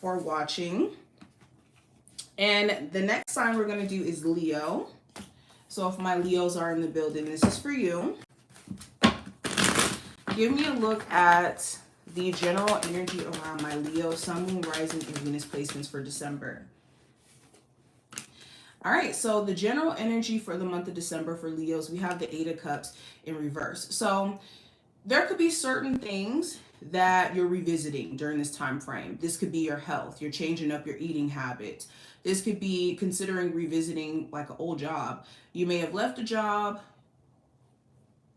for watching. And the next sign we're going to do is Leo. So if my Leos are in the building, this is for you. Give me a look at the general energy around my Leo, Sun, Moon, Rising, and Venus placements for December. All right, so the general energy for the month of December for Leos, we have the Eight of Cups in reverse. So there could be certain things that you're revisiting during this time frame. This could be your health. You're changing up your eating habits. This could be considering revisiting like an old job. You may have left a job,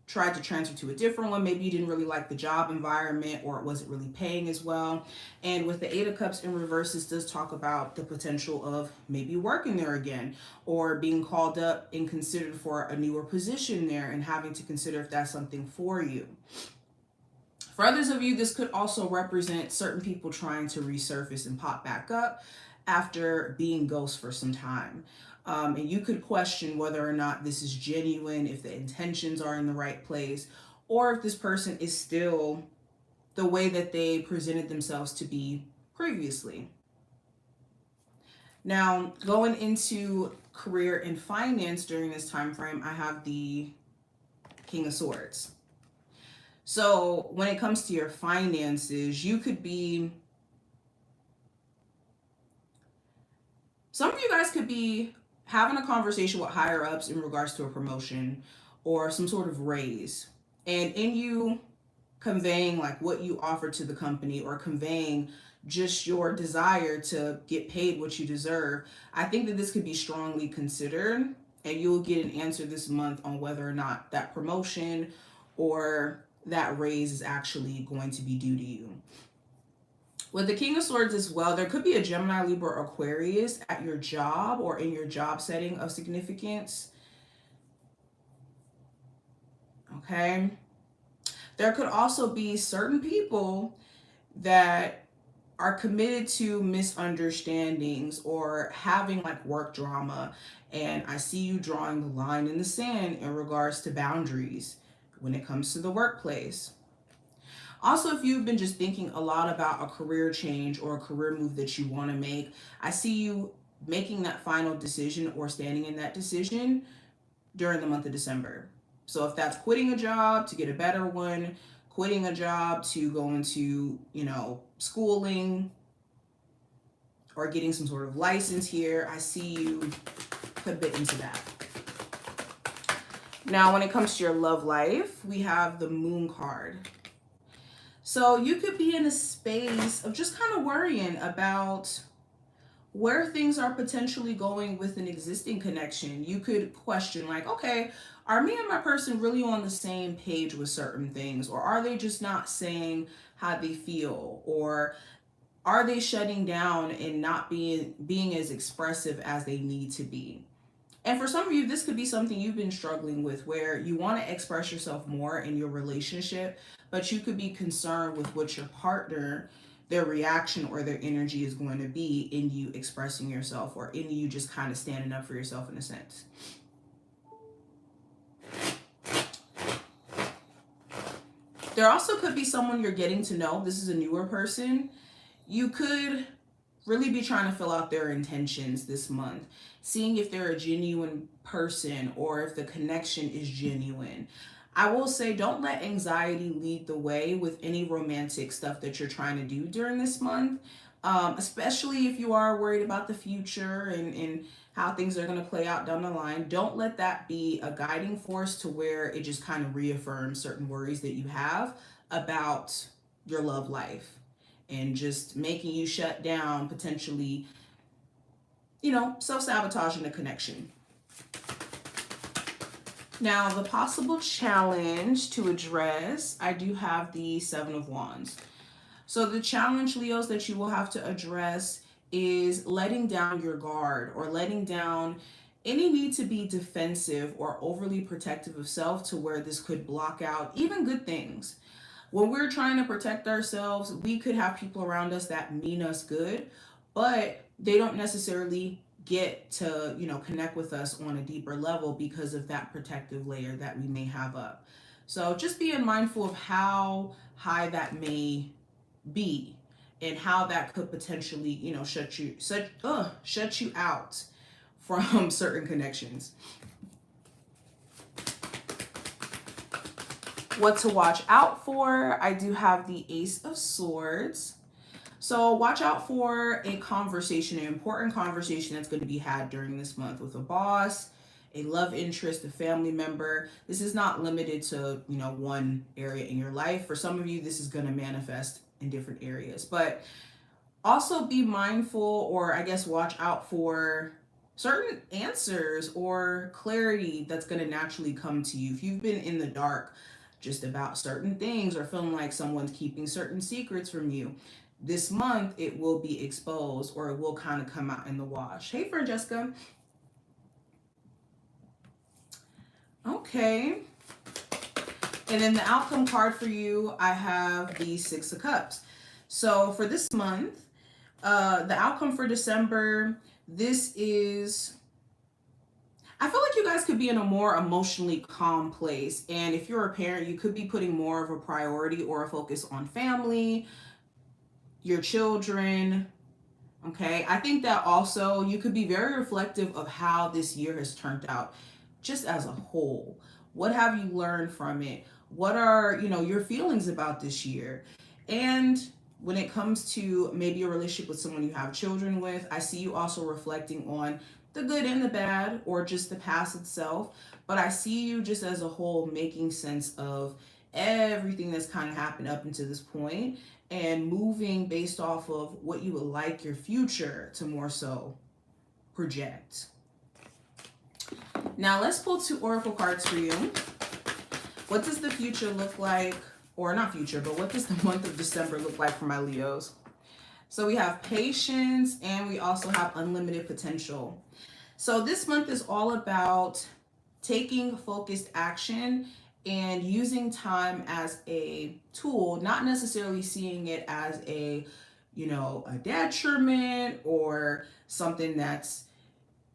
tried to transfer to a different one. Maybe you didn't really like the job environment, or it wasn't really paying as well. And with the Eight of Cups in reverse, this does talk about the potential of maybe working there again, or being called up and considered for a newer position there, and having to consider if that's something for you. For others of you, this could also represent certain people trying to resurface and pop back up after being ghost for some time. And you could question whether or not this is genuine, if the intentions are in the right place, or if this person is still the way that they presented themselves to be previously. Now, going into career and finance during this time frame, I have the King of Swords. So when it comes to your finances, you could be, some of you guys could be having a conversation with higher ups in regards to a promotion or some sort of raise. And in you conveying like what you offer to the company, or conveying just your desire to get paid what you deserve, I think that this could be strongly considered, and you'll get an answer this month on whether or not that promotion or that raise is actually going to be due to you. With the King of Swords as well, there could be a Gemini, Libra, or Aquarius at your job or in your job setting of significance. Okay. There could also be certain people that are committed to misunderstandings or having like work drama. And I see you drawing the line in the sand in regards to boundaries when it comes to the workplace. Also, if you've been just thinking a lot about a career change or a career move that you want to make, I see you making that final decision or standing in that decision during the month of December. So if that's quitting a job to get a better one, quitting a job to go into, schooling, or getting some sort of license here, I see you put a bit into that. Now, when it comes to your love life, we have the Moon card. So you could be in a space of just kind of worrying about where things are potentially going with an existing connection. You could question like, okay, are me and my person really on the same page with certain things? Or are they just not saying how they feel? Or are they shutting down and not being as expressive as they need to be? And for some of you, this could be something you've been struggling with, where you want to express yourself more in your relationship, but you could be concerned with what your partner, their reaction or their energy is going to be in you expressing yourself, or in you just kind of standing up for yourself in a sense. There also could be someone you're getting to know. This is a newer person. You could really be trying to fill out their intentions this month, seeing if they're a genuine person or if the connection is genuine. I will say, don't let anxiety lead the way with any romantic stuff that you're trying to do during this month, especially if you are worried about the future and how things are going to play out down the line. Don't let that be a guiding force to where it just kind of reaffirms certain worries that you have about your love life, and just making you shut down, potentially, self-sabotaging the connection. Now, the possible challenge to address, I do have the Seven of Wands. So the challenge, Leos, that you will have to address is letting down your guard, or letting down any need to be defensive or overly protective of self, to where this could block out even good things. When we're trying to protect ourselves, we could have people around us that mean us good, but they don't necessarily get to, connect with us on a deeper level because of that protective layer that we may have up. So just being mindful of how high that may be and how that could potentially, you know, shut you out from certain connections. What to watch out for? I do have the Ace of Swords. So watch out for a conversation, an important conversation that's going to be had during this month with a boss, a love interest, a family member. This is not limited to, you know, one area in your life. For some of you, this is going to manifest in different areas. But also be mindful, or I guess watch out for certain answers or clarity that's going to naturally come to you. If you've been in the dark just about certain things or feeling like someone's keeping certain secrets from you, this month it will be exposed, or it will kind of come out in the wash. Hey, Francesca. Okay. And then the outcome card for you, I have the Six of Cups. So for this month, the outcome for December, this is, I feel like you guys could be in a more emotionally calm place. And if you're a parent, you could be putting more of a priority or a focus on family, your children. Okay. I think that also you could be very reflective of how this year has turned out just as a whole. What have you learned from it? What are, you know, your feelings about this year? And when it comes to maybe a relationship with someone you have children with, I see you also reflecting on the good and the bad, or just the past itself. But I see you just as a whole making sense of everything that's kind of happened up until this point, and moving based off of what you would like your future to more so project. Now let's pull 2 oracle cards for you. What does the future look like? Or not future, but what does the month of December look like for my Leos? So we have patience, and we also have unlimited potential. So this month is all about taking focused action and using time as a tool, not necessarily seeing it as a, you know, a detriment or something that's,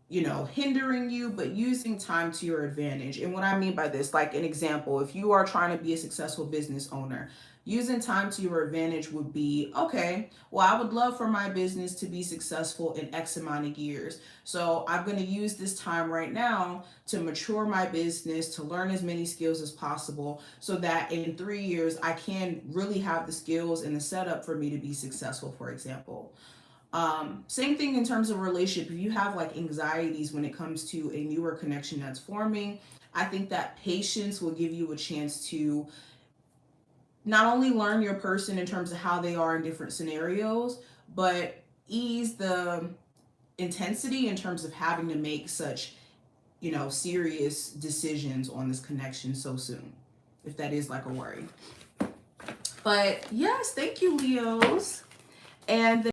you know, hindering you, but using time to your advantage. And what I mean by this, like an example, if you are trying to be a successful business owner, using time to your advantage would be, okay, well, I would love for my business to be successful in X amount of years. So I'm going to use this time right now to mature my business, to learn as many skills as possible, so that in 3 years, I can really have the skills and the setup for me to be successful, for example. Same thing in terms of relationship. If you have like anxieties when it comes to a newer connection that's forming, I think that patience will give you a chance to not only learn your person in terms of how they are in different scenarios, but ease the intensity in terms of having to make such, you know, serious decisions on this connection so soon, if that is like a worry. But yes, thank you, Leos. And